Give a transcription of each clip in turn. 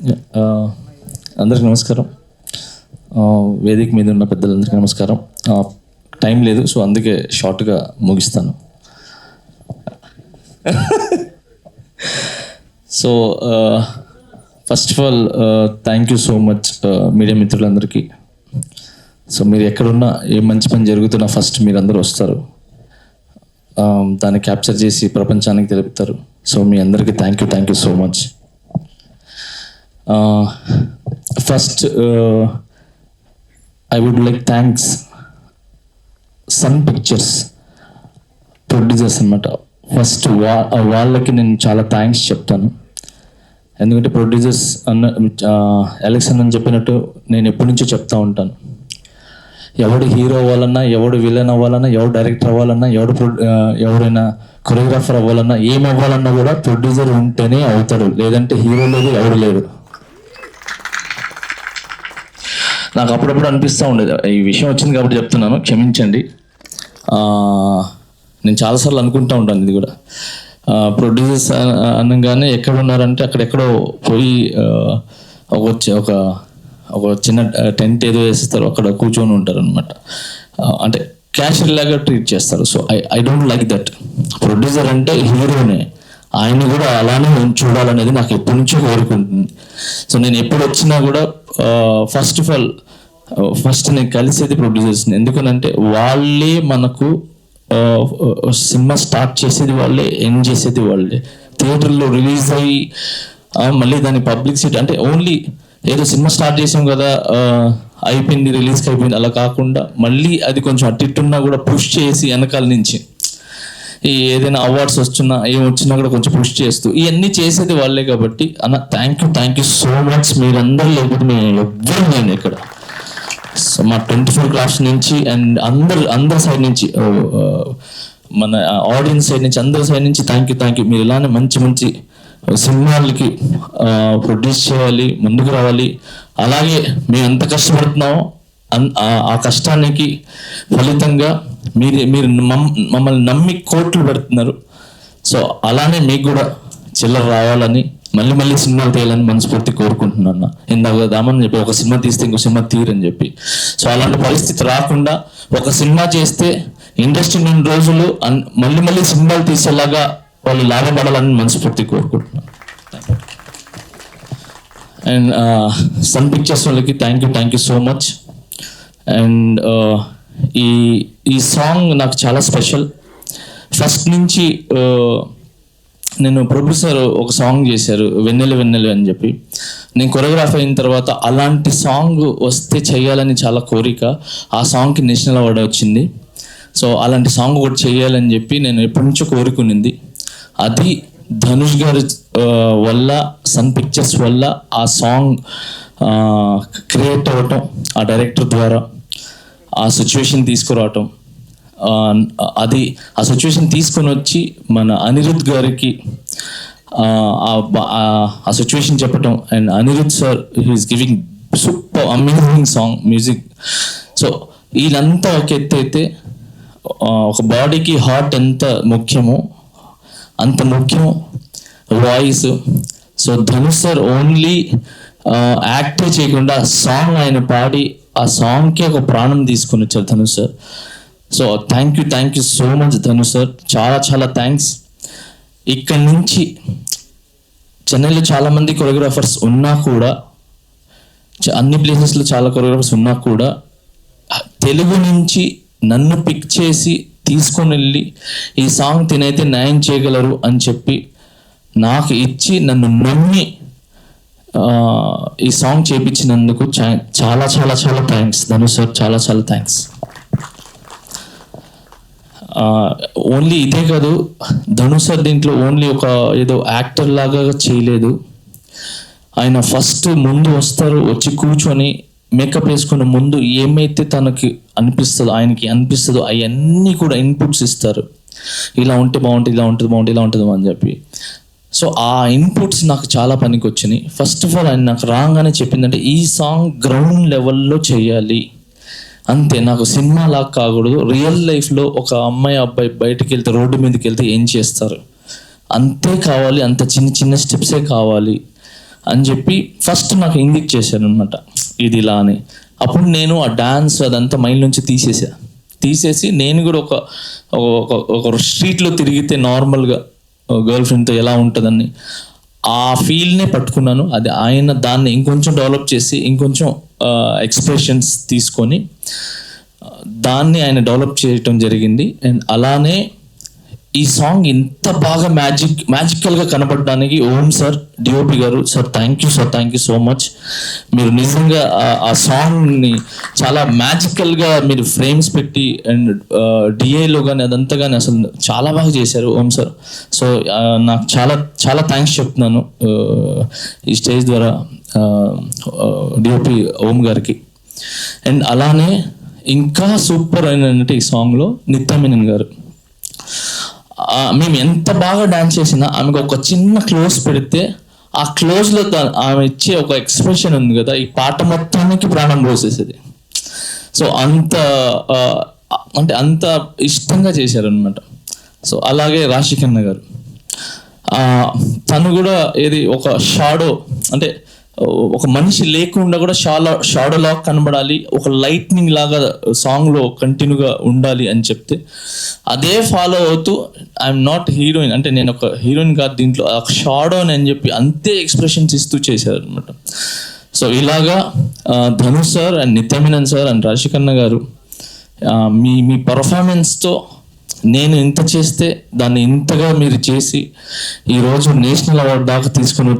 అందరికీ నమస్కారం. వేదిక మీద ఉన్న పెద్దలందరికీ నమస్కారం. టైం లేదు, సో అందుకే షార్ట్గా ముగిస్తాను. So first of all thank you so much media మిత్రులందరికీ. సో మీరు ఎక్కడున్నా ఏ మంచి పని జరుగుతున్నా ఫస్ట్ మీరందరూ వస్తారు, దాన్ని క్యాప్చర్ చేసి ప్రపంచానికి తెలుపుతారు. సో మీ అందరికీ thank you so much. First I would like thanks Sun Pictures producers అన్నమాట. ఫస్ట్ వాళ్ళకి నేను చాలా థ్యాంక్స్ చెప్తాను. ఎందుకంటే ప్రొడ్యూసర్స్ అలెక్స్ అన్న చెప్పినట్టు నేను ఎప్పటి నుంచో చెప్తా ఉంటాను, ఎవడు హీరో అవ్వాలన్నా, ఎవడు విలన్ అవ్వాలన్నా, ఎవడు డైరెక్టర్ అవ్వాలన్నా, ఎవరైనా కొరియోగ్రాఫర్ అవ్వాలన్నా, ఏం అవ్వాలన్నా కూడా ప్రొడ్యూసర్ ఉంటేనే అవుతాడు, లేదంటే హీరో లేదు, ఎవడు లేడు. నాకు అప్పుడప్పుడు అనిపిస్తూ ఉండేది. ఈ విషయం వచ్చింది కాబట్టి చెప్తున్నాను, క్షమించండి. నేను చాలాసార్లు అనుకుంటూ ఉంటాను ఇది కూడా. ప్రొడ్యూసర్స్ అనగానే ఎక్కడ ఉన్నారంటే అక్కడెక్కడో పోయి ఒక చిన్న టెంట్ ఏదో వేస్తారు, అక్కడ కూర్చొని ఉంటారు అనమాట. అంటే క్యాషియర్ లాగా ట్రీట్ చేస్తారు. So I don't like that. Producer అంటే హీరోనే, ఆయన కూడా అలానే చూడాలనేది నాకు ఎప్పటి నుంచో కోరుకుంటుంది. సో నేను ఎప్పుడు వచ్చినా కూడా ఫస్ట్ నేను కలిసేది ప్రొడ్యూసర్స్ని. ఎందుకనంటే వాళ్ళే మనకు సినిమా స్టార్ట్ చేసేది వాళ్ళే, ఎండ్ చేసేది వాళ్ళే. థియేటర్లో రిలీజ్ అయ్యి మళ్ళీ దాని పబ్లిసిటీ అంటే ఓన్లీ ఏదో సినిమా స్టార్ట్ చేసాం కదా, అయిపోయింది, రిలీజ్కి అయిపోయింది అలా కాకుండా మళ్ళీ అది కొంచెం అట్టిట్టున్నా కూడా పుష్ చేసి వెనకాల నుంచి ఈ ఏదైనా అవార్డ్స్ వచ్చినా ఏం వచ్చినా కూడా కొంచెం పుష్ చేస్తూ ఇవన్నీ చేసేది వాళ్ళే. కాబట్టి అన్న థ్యాంక్ యూ సో మచ్. మీరందరూ లేకపోతే మేము ఎవ్వరు నేను ఇక్కడ. సో మా 24 క్లాస్ నుంచి అండ్ అందరి సైడ్ నుంచి, మన ఆడియన్స్ సైడ్ నుంచి, అందరి సైడ్ నుంచి థ్యాంక్ యూ. మీరు ఇలానే మంచి సినిమాలకి ప్రొడ్యూస్ చేయాలి, ముందుకు రావాలి. అలాగే మేము ఎంత కష్టపడుతున్నామో ఆ కష్టానికి ఫలితంగా మీరు మమ్మల్ని నమ్మి కోట్లు పెడుతున్నారు. సో అలానే మీకు కూడా చిల్లర రావాలని, మళ్ళీ సినిమాలు తీయాలని మనస్ఫూర్తి కోరుకుంటున్నాను. ఇందాక దామని చెప్పి ఒక సినిమా తీస్తే ఇంకో సినిమా తీరని చెప్పి, సో అలాంటి పరిస్థితి రాకుండా ఒక సినిమా చేస్తే ఇండస్ట్రీ 2 రోజులు మళ్ళీ సినిమాలు తీసేలాగా వాళ్ళు లాభపడాలని మనస్ఫూర్తి కోరుకుంటున్నాను. అండ్ సన్ పిక్చర్స్ వాళ్ళకి thank you so much. And ఈ సాంగ్ నాకు చాలా స్పెషల్. ఫస్ట్ నుంచి నేను ప్రొడ్యూసర్ ఒక సాంగ్ చేశారు, వెన్నెలు అని చెప్పి. నేను కొరియోగ్రాఫ్ అయిన తర్వాత అలాంటి సాంగ్ వస్తే చేయాలని చాలా కోరిక. ఆ సాంగ్కి నేషనల్ అవార్డు వచ్చింది. సో అలాంటి సాంగ్ ఒకటి చేయాలని చెప్పి నేను ఎప్పటి నుంచో కోరుకునింది. అది ధనుష్ గారి వల్ల, సన్ పిక్చర్స్ వల్ల ఆ సాంగ్ క్రియేట్ అవ్వటం, ఆ డైరెక్టర్ ద్వారా ఆ సిచ్యువేషన్ తీసుకురావటం, ఆ సిచ్యువేషన్ తీసుకొని వచ్చి మన అనిరుద్ధ్ గారికి ఆ సిచ్యువేషన్ చెప్పటం. And Anirudh sir he's giving super amazing song music. So వీళ్ళంతా ఒక ఎత్తు అయితే, ఒక బాడీకి హార్ట్ ఎంత ముఖ్యమో అంత ముఖ్యం voice. So Dhanush sir only యాక్టే చేయకుండా సాంగ్ ఆయన పాడి ఆ సాంగ్కి ఒక ప్రాణం తీసుకొని వచ్చారు Dhanush sir. So thank you so much Dhanush sir, చాలా థ్యాంక్స్. ఇక్కడి నుంచి చెన్నైలో చాలామంది కొరియోగ్రాఫర్స్ ఉన్నా కూడా, అన్ని ప్లేసెస్లో చాలా కొరియోగ్రాఫర్స్ ఉన్నా కూడా, తెలుగు నుంచి నన్ను పిక్ చేసి తీసుకొని వెళ్ళి ఈ సాంగ్ తినైతే న్యాయం చేయగలరు అని చెప్పి నాకు ఇచ్చి నన్ను నమ్మి ఈ సాంగ్ చేయించినందుకు చాలా థ్యాంక్స్ ధనుష్ సార్, చాలా థ్యాంక్స్. ఓన్లీ ఇదే కాదు, ధనుష్ సార్ దీంట్లో ఓన్లీ ఒక ఏదో యాక్టర్ లాగా చేయలేదు. ఆయన ఫస్ట్ ముందు వస్తారు, వచ్చి కూర్చొని మేకప్ వేసుకున్న ముందు ఏమైతే తనకి ఆయనకి అనిపిస్తుందో అవన్నీ కూడా ఇన్పుట్స్ ఇస్తారు. ఇలా ఉంటే బాగుంటుంది, ఇలా ఉంటుంది అని చెప్పి. సో ఆ ఇన్పుట్స్ నాకు చాలా పనికి వచ్చినాయి. ఫస్ట్ ఆఫ్ ఆల్ ఆయన నాకు రాగానే చెప్పిందంటే ఈ సాంగ్ గ్రౌండ్ లెవెల్లో చేయాలి అంతే, నాకు సినిమా లాగా కాకూడదు. రియల్ లైఫ్లో ఒక అమ్మాయి అబ్బాయి బయటికి వెళ్తే, రోడ్డు మీదకి వెళ్తే ఏం చేస్తారు అంతే కావాలి, అంత చిన్న స్టెప్సే కావాలి అని చెప్పి ఫస్ట్ నాకు ఇంగిట్ చేశారు అనమాట, ఇది ఇలా అని. అప్పుడు నేను ఆ డాన్స్ అదంతా మైండ్ నుంచి తీసేసి నేను కూడా ఒక స్ట్రీట్లో తిరిగితే నార్మల్గా గర్ల్ ఫ్రెండ్తో ఎలా ఉంటుందని ఆ ఫీల్నే పట్టుకున్నాను. అది ఆయన దాన్ని ఇంకొంచెం డెవలప్ చేసి ఇంకొంచెం ఎక్స్ప్రెషన్స్ తీసుకొని దాన్ని ఆయన డెవలప్ చేయటం జరిగింది. అండ్ అలానే ఈ సాంగ్ ఇంత బాగా మ్యాజికల్గా కనపడడానికి ఓం సార్, డిఓపి గారు, sir thank you so much. మీరు నిజంగా ఆ సాంగ్ని చాలా మ్యాజికల్గా మీరు ఫ్రేమ్స్ పెట్టి అండ్ డిఏలో కానీ అదంతా కానీ అసలు చాలా బాగా చేశారు ఓం సార్. సో నాకు చాలా చాలా థ్యాంక్స్ చెప్తున్నాను ఈ స్టేజ్ ద్వారా డిఓపి ఓం గారికి. అండ్ అలానే ఇంకా సూపర్ అయినంటే ఈ సాంగ్లో నిత్యమేనన్ గారు, మేము ఎంత బాగా డాన్స్ చేసినా ఆమెకు ఒక చిన్న క్లోజ్ పెడితే ఆ క్లోజ్లో ఆమె ఇచ్చే ఒక ఎక్స్ప్రెషన్ ఉంది కదా, ఈ పాట మొత్తానికి ప్రాణం పోసేసేది. సో అంత ఇష్టంగా చేశారనమాట. సో అలాగే రాశికన్న గారు, తను కూడా ఒక షాడో, అంటే ఒక మనిషి లేకుండా కూడా షాడో లాగా కనబడాలి, ఒక లైట్నింగ్ లాగా సాంగ్లో కంటిన్యూగా ఉండాలి అని చెప్తే అదే ఫాలో అవుతూ ఐఎమ్ నాట్ హీరోయిన్, అంటే నేను ఒక హీరోయిన్ కాదు దీంట్లో, షాడో అని చెప్పి అంతే ఎక్స్ప్రెషన్స్ ఇస్తూ చేశారు అనమాట. సో ఇలాగా Dhanush sir and Nithya Menen sir and Raashi Khanna గారు మీ పర్ఫార్మెన్స్తో నేను ఇంత చేస్తే దాన్ని ఇంతగా మీరు చేసి ఈరోజు నేషనల్ అవార్డు దాకా తీసుకుని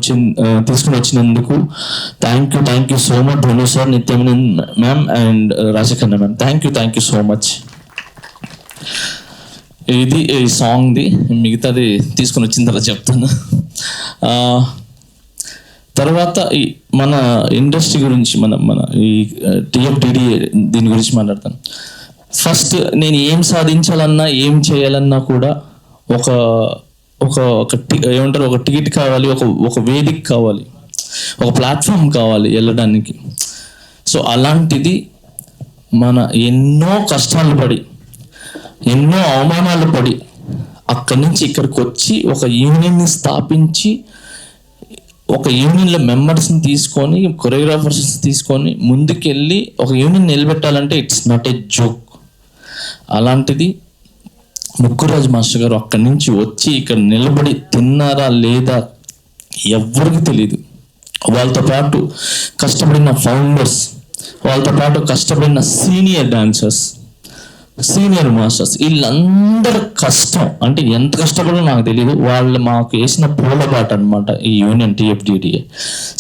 వచ్చినందుకు thank you so much Dhanush sir, Nithya Menen ma'am and Raashi Khanna ma'am. Thank you so much. ఇది ఈ సాంగ్ది, మిగతాది తీసుకుని వచ్చిన తర్వాత చెప్తాను. తర్వాత ఈ మన ఇండస్ట్రీ గురించి మన ఈ టిఎఫ్డిడి దీని గురించి మాట్లాడతాను. ఫస్ట్ నేను ఏం సాధించాలన్నా ఏం చేయాలన్నా కూడా ఒక టికెట్ కావాలి, ఒక వేదిక కావాలి, ఒక ప్లాట్ఫామ్ కావాలి వెళ్ళడానికి. సో అలాంటిది మన ఎన్నో కష్టాలు పడి ఎన్నో అవమానాలు పడి అక్కడి నుంచి ఇక్కడికి వచ్చి ఒక యూనియన్ని స్థాపించి ఒక యూనియన్లో మెంబర్స్ని తీసుకొని కొరియోగ్రాఫర్స్ తీసుకొని ముందుకెళ్ళి ఒక యూనియన్ నిలబెట్టాలంటే ఇట్స్ నాట్ ఏ జోక్. అలాంటిది ముక్కురాజ్ మాస్టర్ గారు అక్కడి నుంచి వచ్చి ఇక్కడ నిలబడి తిన్నారా లేదా ఎవ్వరికి తెలియదు. వాళ్ళతో పాటు కష్టపడిన ఫౌండర్స్, వాళ్ళతో పాటు కష్టపడిన సీనియర్ డాన్సర్స్, సీనియర్ మాస్టర్స్, వీళ్ళందరూ కష్టం అంటే ఎంత కష్టపడో నాకు తెలియదు. వాళ్ళు మాకు వేసిన పూలబాట అనమాట ఈ యూనియన్ టిఎఫ్డిడిఏ.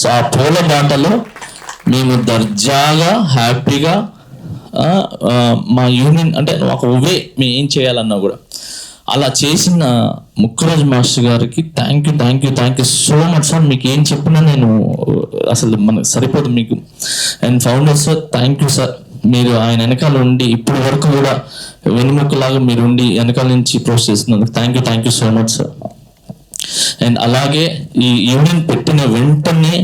సో ఆ పూలబాటలో మేము దర్జాగా హ్యాపీగా మా యూనియన్ అంటే ఒక వే మేము ఏం చేయాలన్నా కూడా అలా చేసిన ముక్కురాజ్ మాస్టర్ గారికి thank you so much sir. మీకు ఏం చెప్పినా నేను అసలు మనకు సరిపోదు మీకు. And founder sir thank you sir, మీరు ఆయన వెనకాల ఉండి ఇప్పటి వరకు కూడా వెనుముక్కలాగా మీరు ఉండి వెనకాల నుంచి ప్రోస్ చేస్తున్నందుకు thank you so much sir. And అలాగే ఈ యూనియన్ పెట్టిన వెంటనే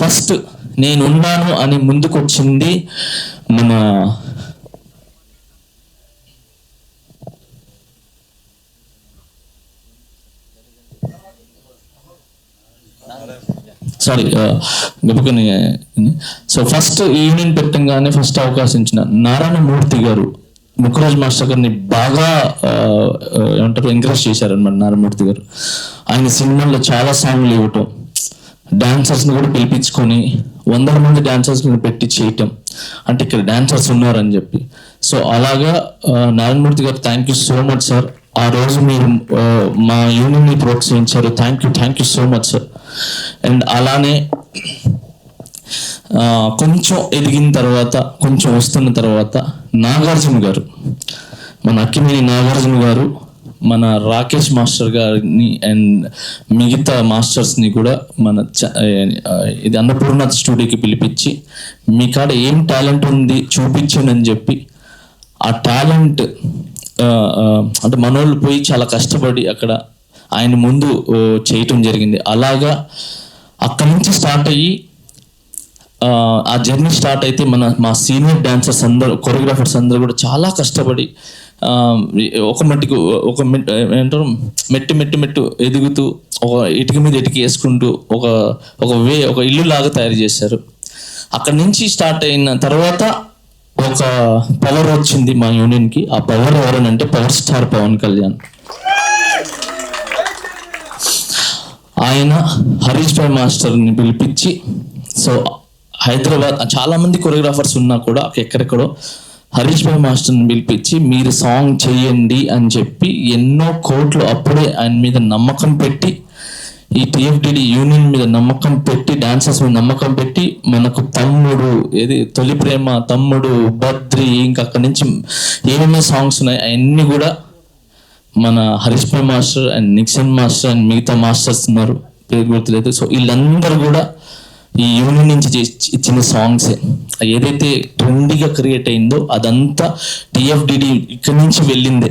ఫస్ట్ నేనున్నాను అని ముందుకు వచ్చింది మన గబుకని. సో ఫస్ట్ యూనియన్ పెట్టంగానే ఫస్ట్ అవకాశం ఇచ్చిన నారాయణమూర్తి గారు ముక్కురాజ్ మాస్టర్ గారిని బాగా ఎంకరేజ్ చేశారనమాట. నారాయణమూర్తి గారు ఆయన సినిమాల్లో చాలా సాంగ్లు ఇవ్వటం, డాన్సర్స్ని కూడా పిలిపించుకొని 100 మంది డాన్సర్స్ని పెట్టి చేయటం, అంటే ఇక్కడ డాన్సర్స్ ఉన్నారని చెప్పి. సో అలాగా నారాయణమూర్తి గారు thank you so much sir. ఆ రోజు మీరు మా యూనియన్ని ప్రోత్సహించారు. Thank you so much sir. And అలానే కొంచెం ఎదిగిన తర్వాత, కొంచెం వస్తున్న తర్వాత నాగార్జున గారు, మన అక్కినేని నాగార్జున గారు మన రాకేష్ మాస్టర్ గారిని అండ్ మిగతా మాస్టర్స్ని కూడా మన ఇది అన్నపూర్ణ స్టూడియోకి పిలిపించి మీ కాడ ఏం టాలెంట్ ఉంది చూపించండి అని చెప్పి ఆ టాలెంట్ అంటే మనోళ్ళు పోయి చాలా కష్టపడి అక్కడ ఆయన ముందు చేయటం జరిగింది. అలాగా అక్కడి నుంచి స్టార్ట్ అయ్యి ఆ జర్నీ స్టార్ట్ అయితే మా సీనియర్ డాన్సర్స్ అందరూ, కొరియోగ్రాఫర్స్ అందరూ కూడా చాలా కష్టపడి ఒక మట్టికి ఒక ఏమంటారు మెట్టు ఎదుగుతూ ఒక ఇటుక మీద ఇటుక వేసుకుంటూ ఒక ఇల్లు లాగా తయారు చేశారు. అక్కడి నుంచి స్టార్ట్ అయిన తర్వాత ఒక పవర్ వచ్చింది మా యూనియన్కి. ఆ పవర్ ఎవరనంటే పవర్ స్టార్ పవన్ కళ్యాణ్. ఆయన హరీష్ భాయ్ మాస్టర్ని పిలిపించి, సో హైదరాబాద్ చాలామంది కొరియోగ్రాఫర్స్ ఉన్నా కూడా ఎక్కడెక్కడో హరీష్ భాయ్ మాస్టర్ని పిలిపించి మీరు సాంగ్ చేయండి అని చెప్పి ఎన్నో కోట్లు అప్పుడే ఆయన మీద నమ్మకం పెట్టి, ఈ టిఎఫ్డిడి యూనియన్ మీద నమ్మకం పెట్టి, డాన్సర్స్ మీద నమ్మకం పెట్టి, మనకు తమ్ముడు తొలి ప్రేమ, తమ్ముడు, బద్రి, ఇంకా అక్కడి నుంచి ఏమేమి సాంగ్స్ ఉన్నాయి అవన్నీ కూడా మన Harish bhai master and Nixon master and మిగతా మాస్టర్స్ ఉన్నారు, పేరు గుర్తులేదు. సో వీళ్ళందరూ కూడా ఈ యూనియన్ నుంచి ఇచ్చిన సాంగ్సే. ఏదైతే ట్రెండీగా క్రియేట్ అయిందో అదంతా టిఎఫ్డిడి ఇక్కడి నుంచి వెళ్ళిందే.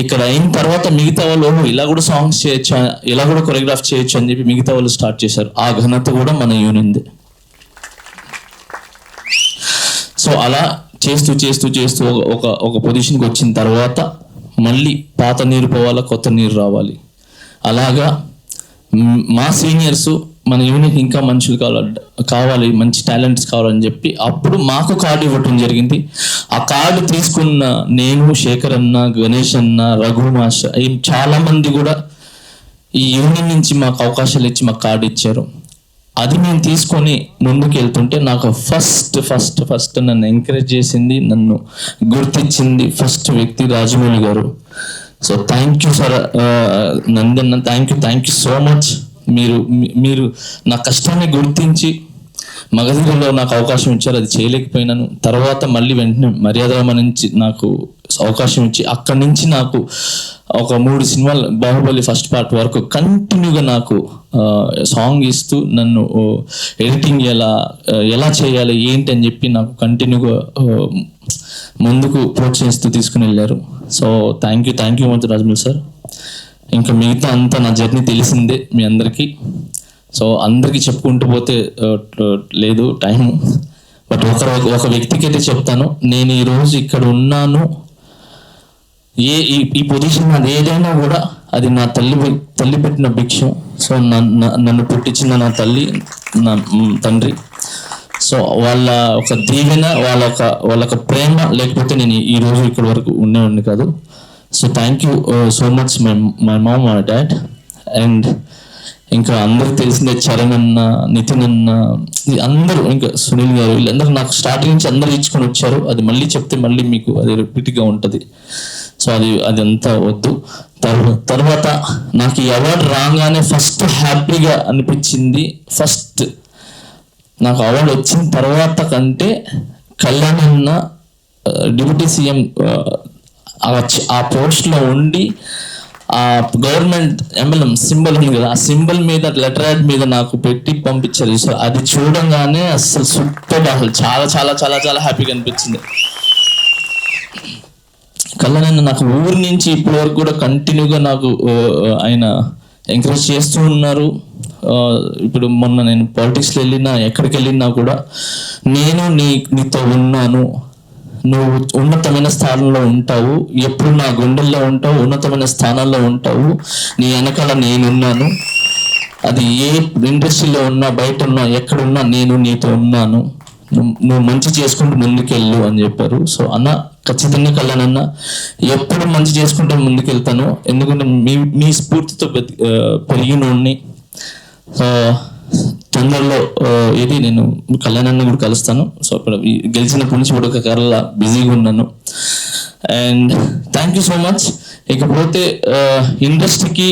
ఇక్కడ అయిన తర్వాత మిగతా వాళ్ళు ఇలా కూడా సాంగ్స్ చేయొచ్చు, ఇలా కూడా కొరియోగ్రాఫ్ చేయొచ్చు అని చెప్పి మిగతా వాళ్ళు స్టార్ట్ చేశారు. ఆ ఘనత కూడా మన యూనియన్దే. సో అలా చేస్తూ ఒక పొజిషన్కి వచ్చిన తర్వాత మళ్ళీ పాత నీరు పోవాలా, కొత్త నీరు రావాలి. అలాగా మా సీనియర్స్ మన యూనిట్ ఇంకా మనుషులు కావాలి, మంచి టాలెంట్స్ కావాలని చెప్పి అప్పుడు మాకు కార్డు ఇవ్వటం జరిగింది. ఆ కార్డు తీసుకున్న నేను, శేఖర్ అన్న, గణేష్ అన్న, రఘు మాస్టర్, చాలా మంది కూడా ఈ యూనియన్ నుంచి మాకు అవకాశాలు ఇచ్చి మాకు కార్డు ఇచ్చారు. అది మేము తీసుకొని ముందుకు వెళ్తుంటే నాకు ఫస్ట్ నన్ను ఎంకరేజ్ చేసింది, నన్ను గుర్తించింది ఫస్ట్ వ్యక్తి రాజమౌళి గారు. So thank you sir నందన్న, thank you so much. మీరు నా కష్టాన్ని గుర్తించి మగధీరలో నాకు అవకాశం ఇచ్చారు. అది చేయలేకపోయినాను. తర్వాత మళ్ళీ వెంటనే మర్యాదరామ నుంచి నాకు అవకాశం ఇచ్చి అక్కడి నుంచి నాకు ఒక 3 సినిమాలు, బాహుబలి ఫస్ట్ పార్ట్ వరకు కంటిన్యూగా నాకు సాంగ్ ఇస్తూ నన్ను ఎడిటింగ్ ఎలా చేయాలి ఏంటి అని చెప్పి నాకు కంటిన్యూగా ముందుకు ప్రోత్సహిస్తూ తీసుకుని వెళ్ళారు. So thank you much Rajamouli sir. ఇంకా మిగతా అంతా నా జర్నీ తెలిసిందే మీ అందరికీ. సో అందరికీ చెప్పుకుంటూ పోతే లేదు టైం. బట్ ఒక వ్యక్తికి అయితే చెప్తాను, నేను ఈరోజు ఇక్కడ ఉన్నాను, ఈ పొజిషన్ అది ఏదైనా కూడా అది నా తల్లి పెట్టిన భిక్షం. సో నన్ను పుట్టించిన నా తల్లి, నా తండ్రి. సో వాళ్ళ ఒక దీవెన, వాళ్ళ ప్రేమ లేకపోతే నేను ఈరోజు ఇక్కడి వరకు ఉండేవాడిని కాదు. So thank you so much my mom, my dad. And ఇంకా అందరికి తెలిసిందే చరణ్ అన్న, నితిన్ అన్న, అందరూ, ఇంకా సునీల్ గారు, వీళ్ళందరూ నాకు స్టార్టింగ్ నుంచి అందరూ ఇచ్చుకొని వచ్చారు. అది మళ్ళీ చెప్తే మళ్ళీ మీకు అది రిపీట్గా ఉంటుంది. సో అది అంతా వద్దు. తర్వాత నాకు ఈ అవార్డు రాగానే ఫస్ట్ హ్యాపీగా అనిపించింది, ఫస్ట్ నాకు అవార్డు వచ్చిన తర్వాత కంటే కళ్యాణ్ అన్న డిప్యూటీ సీఎం ఆ పోస్ట్లో ఉండి ఆ గవర్నమెంట్ ఎంబలం సింబల్ ఉంది కదా, ఆ సింబల్ మీద లెటర్ యాడ్ మీద నాకు పెట్టి పంపించారు. సో అది చూడంగానే అసలు సూపర్, అసలు చాలా చాలా చాలా చాలా హ్యాపీగా అనిపించింది. కళ్యాణ్ నాకు ఊరి నుంచి ఇప్పటి వరకు కూడా కంటిన్యూగా నాకు ఆయన ఎంకరేజ్ చేస్తూ ఉన్నారు. ఇప్పుడు మొన్న నేను పాలిటిక్స్లో వెళ్ళినా, ఎక్కడికి వెళ్ళినా కూడా నేను నీతో ఉన్నాను, నువ్వు ఉన్నతమైన స్థానంలో ఉంటావు, ఎప్పుడు నా గుండెల్లో ఉంటావు, ఉన్నతమైన స్థానాల్లో ఉంటావు, నీ వెనకాల నేనున్నాను, అది ఏ ఇండస్ట్రీలో ఉన్నా, బయట ఉన్నా, ఎక్కడున్నా నేను నీతో ఉన్నాను, నువ్వు మంచి చేసుకుంటూ ముందుకెళ్ళు అని చెప్పారు. సో అన్న ఖచ్చితంగా కళ్యాణ్ అన్న ఎప్పుడు మంచి చేసుకుంటూ ముందుకెళ్తాను, ఎందుకంటే మీ స్ఫూర్తితో పెరిగినోడిని. తొందరలో నేను కళ్యాణ్ అన్న కూడా కలుస్తాను. సో ఇప్పుడు గెలిచినప్పటి నుంచి కూడా ఒక కేరళ బిజీగా ఉన్నాను. And thank you so much. ఇకపోతే ఇండస్ట్రీకి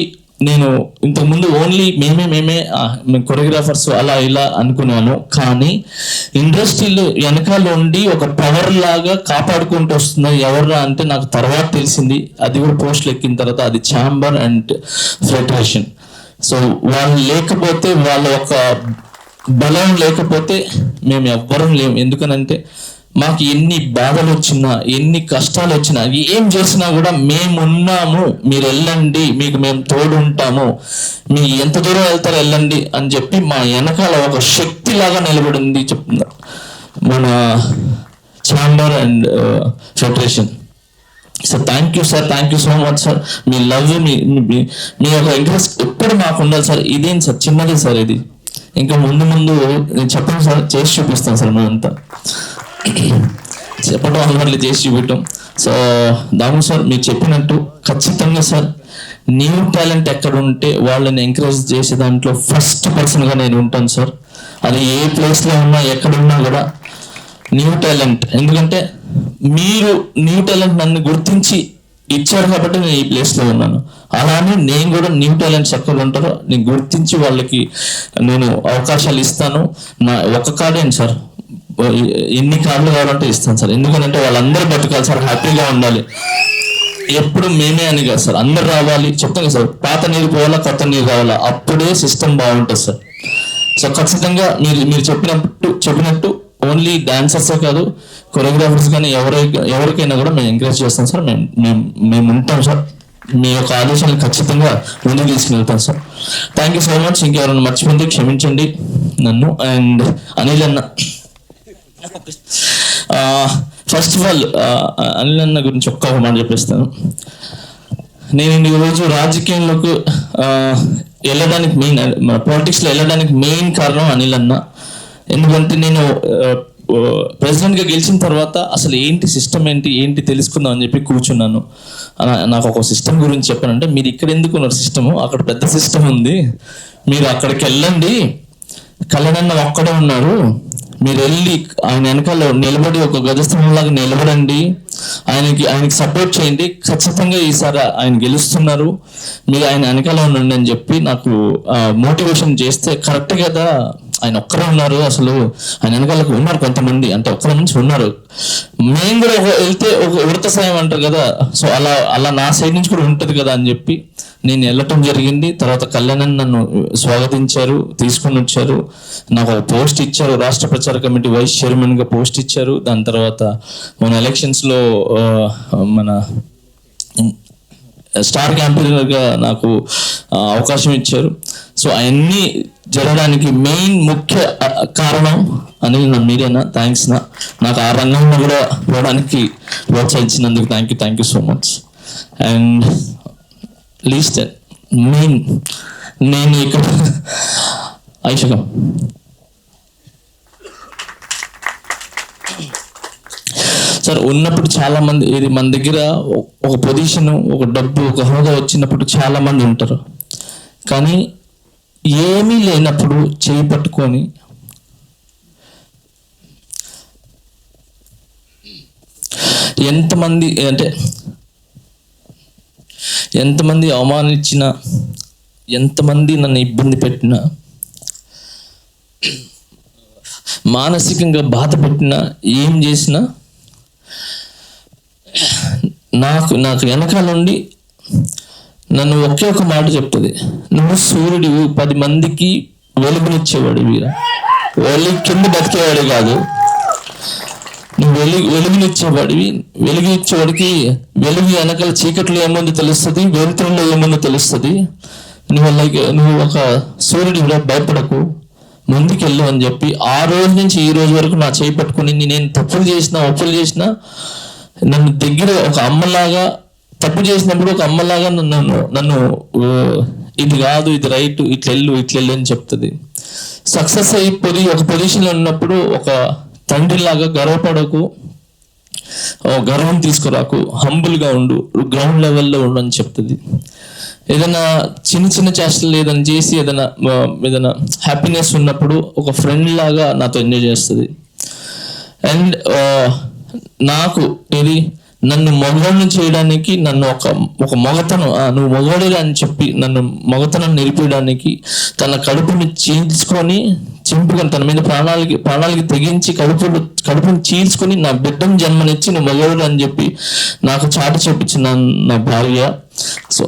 నేను ఇంతకుముందు ఓన్లీ మేమే కొరియోగ్రాఫర్స్ అలా ఇలా అనుకున్నాను, కానీ ఇండస్ట్రీలో వెనకాల ఉండి ఒక పవర్ లాగా కాపాడుకుంటూ వస్తున్నారు ఎవర్రా అంటే నాకు తర్వాత తెలిసింది. అది కూడా పోస్టులు ఎక్కిన తర్వాత, అది ఛాంబర్ అండ్ ఫెడరేషన్. సో వాళ్ళు లేకపోతే, వాళ్ళ ఒక బలం లేకపోతే మేము ఎవ్వరం లేము. ఎందుకనంటే మాకు ఎన్ని బాధలు వచ్చినా, ఎన్ని కష్టాలు వచ్చినా, ఏం చేసినా కూడా మేమున్నాము, మీరు వెళ్ళండి, మీకు మేము తోడు ఉంటాము, మీ ఎంత దూరం వెళ్తారో వెళ్ళండి అని చెప్పి మా వెనకాల ఒక శక్తి లాగా నిలబడింది చెప్తున్నారు మన chamber and federation. Sir thank you sir, thank you so much sir. మీ లవ్, మీ యొక్క ఇంట్రెస్ట్ ఎప్పుడు మాకు ఉండాలి సార్. ఇదేం సార్ చిన్నది సార్, ఇది ఇంకా ముందు ముందు నేను చెప్పను సార్, చేసి చూపిస్తాను సార్. మేమంతా చెప్పడం అలవాట్లు చేసి చూపించడం. సో దాము సార్ మీరు చెప్పినట్టు ఖచ్చితంగా సార్ న్యూ టాలెంట్ ఎక్కడ ఉంటే వాళ్ళని ఎంకరేజ్ చేసే దాంట్లో ఫస్ట్ పర్సన్గా నేను ఉంటాను సార్. అది ఏ ప్లేస్లో ఉన్నా ఎక్కడున్నా కూడా న్యూ టాలెంట్, ఎందుకంటే మీరు న్యూ టాలెంట్ నన్ను గుర్తించి ఇచ్చారు కాబట్టి నేను ఈ ప్లేస్లో ఉన్నాను. అలానే నేను కూడా న్యూ టాలెంట్స్ ఎక్కడ ఉంటారో నేను గుర్తించి వాళ్ళకి నేను అవకాశాలు ఇస్తాను. నా ఒక కార్డేంటి సార్, ఎన్ని కార్డులు కావాలంటే ఇస్తాను సార్. ఎందుకంటే వాళ్ళందరూ బతకాలి సార్, హ్యాపీగా ఉండాలి. ఎప్పుడు మేమే అని కాదు సార్, అందరు రావాలి. చెప్తాను కదా సార్, పాత నీరు పోవాలా, కొత్త నీరు కావాలా, అప్పుడే సిస్టమ్ బాగుంటుంది సార్. సో ఖచ్చితంగా మీరు చెప్పినట్టు ఓన్లీ డాన్సర్సే కాదు, కొరియోగ్రాఫర్స్ కానీ ఎవరికైనా కూడా మేము ఎంకరేజ్ చేస్తాం సార్. మేము ఉంటాం సార్. మీ యొక్క ఆలోచనలు ఖచ్చితంగా ముందుకు తీసుకుని వెళ్తాం sir. Thank you so much. ఇంకెవరైనా మర్చిపోతే క్షమించండి నన్ను. అండ్ అనిల్ అన్న, ఫస్ట్ ఆఫ్ ఆల్ అనిల్ అన్న గురించి ఒక్క మాట చెప్పేస్తాను. నేను ఈరోజు రాజకీయంలోకి వెళ్ళడానికి పాలిటిక్స్లో వెళ్ళడానికి మెయిన్ కారణం అనిల్ అన్న. ఎందుకంటే నేను ప్రెసిడెంట్గా గెలిచిన తర్వాత అసలు ఏంటి సిస్టమ్ ఏంటి తెలుసుకుందాం అని చెప్పి కూర్చున్నాను. నాకు ఒక సిస్టమ్ గురించి చెప్పానంటే, మీరు ఇక్కడ ఎందుకు ఉన్నారు, సిస్టము అక్కడ పెద్ద సిస్టమ్ ఉంది, మీరు అక్కడికి వెళ్ళండి, కళ్యాణ్ ఒక్కడే ఉన్నారు, మీరు వెళ్ళి ఆయన వెనకాల నిలబడి ఒక గజస్తంభంలాగా నిలబడండి, ఆయనకి సపోర్ట్ చేయండి, ఖచ్చితంగా ఈసారి ఆయన గెలుస్తున్నారు, మీరు ఆయన వెనకాల ఉండండి అని చెప్పి నాకు మోటివేషన్ చేస్తే, కరెక్ట్ కదా, ఆయన ఒక్కరే ఉన్నారు, అసలు ఆయన వెనకాలకు ఉన్నారు కొంతమంది, అంటే ఒక్కరి నుంచి ఉన్నారు, మేము కూడా వెళ్తే ఒక ఉడత సాయం అంటారు కదా, సో అలా నా సైడ్ నుంచి కూడా ఉంటుంది కదా అని చెప్పి నేను వెళ్ళటం జరిగింది. తర్వాత కళ్యాణ్ నన్ను స్వాగతించారు, తీసుకొని వచ్చారు, నాకు ఒక పోస్ట్ ఇచ్చారు, రాష్ట్ర ప్రచార కమిటీ వైస్ చైర్మన్గా పోస్ట్ ఇచ్చారు. దాని తర్వాత మన ఎలక్షన్స్లో మన స్టార్ క్యాంపెయినర్గా నాకు అవకాశం ఇచ్చారు. సో అవన్నీ జరగడానికి మెయిన్ ముఖ్య కారణం అనిల్ నా, మీరేనా. థ్యాంక్స్ నాకు ఆ రంగంలో కూడా పోవడానికి ప్రోత్సహించినందుకు thank you so much. And least main నేను ఇక్కడ ఐషకం సార్ ఉన్నప్పుడు చాలా మంది, ఇది మన దగ్గర ఒక పొజిషన్, ఒక డబ్బు, ఒక హోదా వచ్చినప్పుడు చాలా మంది ఉంటారు, కానీ ఏమీ లేనప్పుడు చేయి పట్టుకొని ఎంతమంది అవమానించినా, ఎంతమంది నన్ను ఇబ్బంది పెట్టినా, మానసికంగా బాధ పెట్టినా, ఏం చేసినా నాకు వెనకాల నుండి నన్ను ఒకే ఒక మాట చెప్తుంది, నువ్వు సూర్యుడివి, 10 మందికి వెలుగునిచ్చేవాడు, వెలుగు కింద బతికేవాడు కాదు, నువ్వు వెలుగునిచ్చేవాడివి. వెలుగునిచ్చేవాడికి వెలుగు వెనకాల చీకట్లో ఏముందో తెలుస్తుంది, వెలుతురులో ఏముందో తెలుస్తుంది. నువ్వు ఒక సూర్యుడి భయపడకు, ముందుకెళ్ళు అని చెప్పి ఆ రోజు నుంచి ఈ రోజు వరకు నా చేయి పట్టుకుని, నేను తప్పులు చేసినా, ఒప్పులు చేసినా, నన్ను దగ్గర ఒక అమ్మలాగా, తప్పు చేసినప్పుడు ఒక అమ్మలాగా నన్ను ఇది కాదు, ఇది రైట్, ఇట్లెళ్ళు అని చెప్తుంది. సక్సెస్ అయిపోయి ఒక పొజిషన్లో ఉన్నప్పుడు ఒక తండ్రిలాగా గర్వపడకు, గర్వం తీసుకురాకు, హంబుల్గా ఉండు, గ్రౌండ్ లెవెల్లో ఉండు అని చెప్తుంది. ఏదైనా చిన్న చేష్టలు ఏదైనా చేసి ఏదైనా హ్యాపీనెస్ ఉన్నప్పుడు ఒక ఫ్రెండ్ లాగా నాతో ఎంజాయ్ చేస్తుంది. అండ్ నాకు నన్ను మగవాడిని చేయడానికి, నన్ను ఒక మగతనం, నువ్వు మగవాడిగా అని చెప్పి నన్ను మగతనం నిలిపేయడానికి తన కడుపుని చింపుకొని తన మీద ప్రాణాలకి తెగించి కడుపుని చీల్చుకొని నా బిడ్డను జన్మనిచ్చి నువ్వు మగవాడు అని చెప్పి నాకు చాటు చెప్పించిన నా భార్య. సో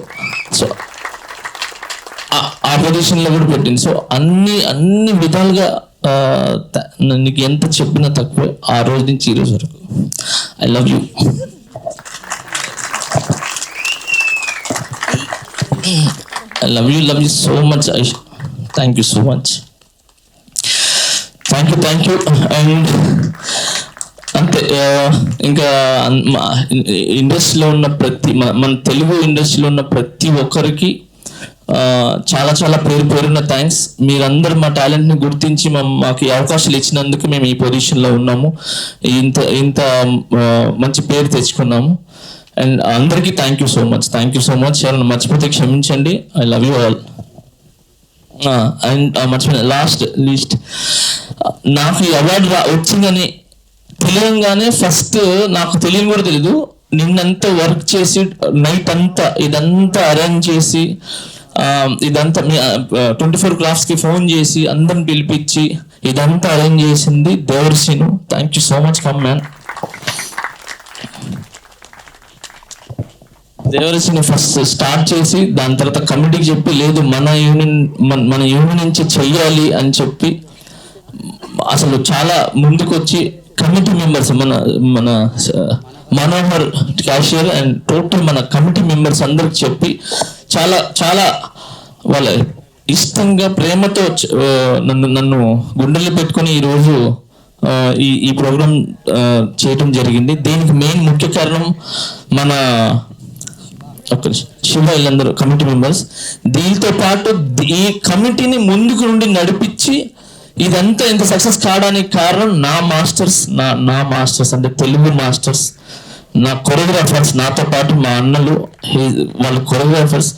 ఆ పొజిషన్లో కూడా పెట్టింది. సో అన్ని విధాలుగా నీకు ఎంత చెప్పినా తక్కువే ఆ రోజు నుంచి ఈ రోజు వరకు. I love you. I love you so much, Aisha. Thank you so much. Thank you. And అంతే, ఇంకా ఇండస్ట్రీలో ఉన్న మన తెలుగు ఇండస్ట్రీలో ఉన్న ప్రతి ఒక్కరికి చాలా చాలా పేరున్న థ్యాంక్స్. మీరందరూ మా టాలెంట్ని గుర్తించి మాకు ఈ అవకాశాలు ఇచ్చినందుకు మేము ఈ పొజిషన్లో ఉన్నాము, ఇంత మంచి పేరు తెచ్చుకున్నాము. అండ్ అందరికీ థ్యాంక్ యూ సో మచ్. ఎవరైనా మర్చిపోతే క్షమించండి. I love you all. And మర్చిపోయిన లీస్ట్ నాకు ఈ అవార్డు వచ్చిందని తెలియంగానే ఫస్ట్ నాకు తెలియని కూడా తెలీదు. నిన్నంతా వర్క్ చేసి నైట్ అంతా ఇదంతా అరేంజ్ చేసి ఇదంతా 24 క్రాఫ్ట్స్కి ఫోన్ చేసి అందరిని పిలిపించి ఇదంతా అరేంజ్ చేసింది దేవర్షిను. Thank you so much. Come man. దేవర్షిని ఫస్ట్ స్టార్ట్ చేసి దాని తర్వాత కమిటీకి చెప్పి లేదు మన యూనియన్ నుంచి చెయ్యాలి అని చెప్పి అసలు చాలా ముందుకు వచ్చి కమిటీ మెంబర్స్ మన మనోహర్ క్యాషియర్ అండ్ టోటల్ మన కమిటీ మెంబర్స్ అందరికి చెప్పి చాలా చాలా వాళ్ళ ఇష్టంగా ప్రేమతో నన్ను గుండెల్లో పెట్టుకొని ఈరోజు ఈ ప్రోగ్రామ్ చేయటం జరిగింది. దీనికి మెయిన్ ముఖ్య కారణం మన శివ వీళ్ళందరూ కమిటీ మెంబర్స్. దీంతో పాటు ఈ కమిటీని ముందుకు నుండి నడిపించి ఇదంతా ఇంత సక్సెస్ కావడానికి కారణం నా మాస్టర్స్ అంటే తెలుగు మాస్టర్స్, నా కొరియోగ్రాఫర్స్, నాతో పాటు మా అన్నలు వాళ్ళ కొరియోగ్రాఫర్స్.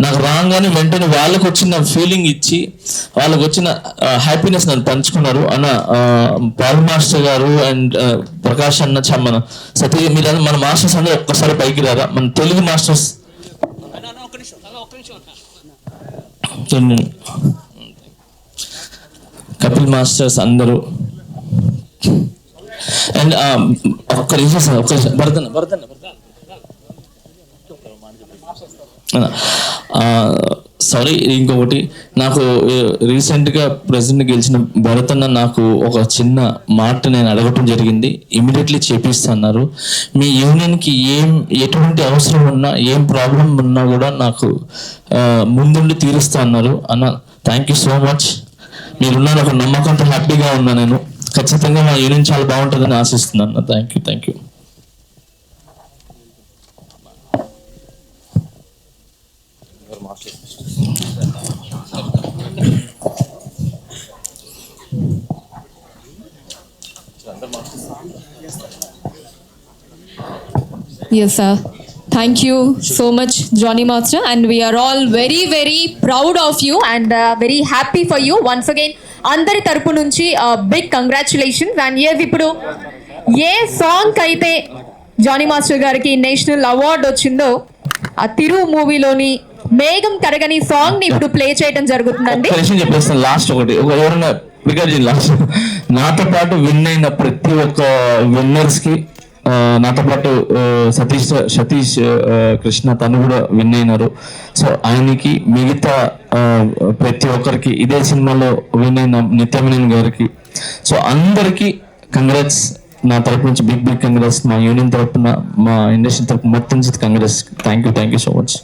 నాకు రాగానే వెంటనే వాళ్ళకు వచ్చిన ఫీలింగ్ ఇచ్చి వాళ్ళకు వచ్చిన హ్యాపీనెస్ నన్ను పంచుకున్నారు. అన్న పాల్ మాస్టర్ గారు అండ్ ప్రకాష్ అన్న మన సతీ మీరు మన మాస్టర్స్ అందరూ ఒక్కసారి పైకి రారా. మన తెలుగు మాస్టర్స్ కపిల్ మాస్టర్స్ అందరూ అండ్ ఒక్క భరతన్న సారీ ఇంకొకటి నాకు రీసెంట్గా ప్రెసిడెంట్ గెలిచిన భరతన్న నాకు ఒక చిన్న మాట నేను అడగటం జరిగింది. ఇమీడియట్లీ చేపిస్తున్నారు. మీ యూనియన్కి ఎటువంటి అవసరం ఉన్నా ఏం ప్రాబ్లం ఉన్నా కూడా నాకు ముందుండి తీరుస్తా అన్నారు. అన్న థ్యాంక్ యూ సో మచ్. మీరున్నారు ఒక నమ్మకంతో హ్యాపీగా ఉన్నా. నేను ఖచ్చితంగా మా యూనియన్ చాలా బాగుంటుందని ఆశిస్తున్నాను. Thank you. Yes, sir. Thank you so much, Johnny Master, and we are all very, very proud of you and very happy for you. Once again, అందరి తరపు నుంచి బిగ్ కంగ్రాచులేషన్స్. అండ్ ఇప్పుడు ఏ సాంగ్ అయితే Jani master గారికి national award వచ్చిందో ఆ తిరు మూవీలోని మేఘం కరగని సాంగ్ ని ఇప్పుడు ప్లే చేయడం జరుగుతుందండి. చెప్పేస్తాను లాస్ట్ ఒకటి ఎవరైనా లాస్ట్ నాతో పాటు విన్ అయిన ప్రతి ఒక్క విన్నర్స్ కి నాతో పాటు సతీష్ కృష్ణ తను కూడా విన్ అయినారు. సో ఆయనకి మిగతా ప్రతి ఒక్కరికి ఇదే సినిమాలో విన్ అయిన నిత్యమేనన్ గారికి సో అందరికి కంగ్రాట్స్. నా తరపు నుంచి బిగ్ కంగ్రాట్స్. మా యూనియన్ తరపున మా ఇండస్ట్రీ తరపు మొత్తం congrats. Thank you so much.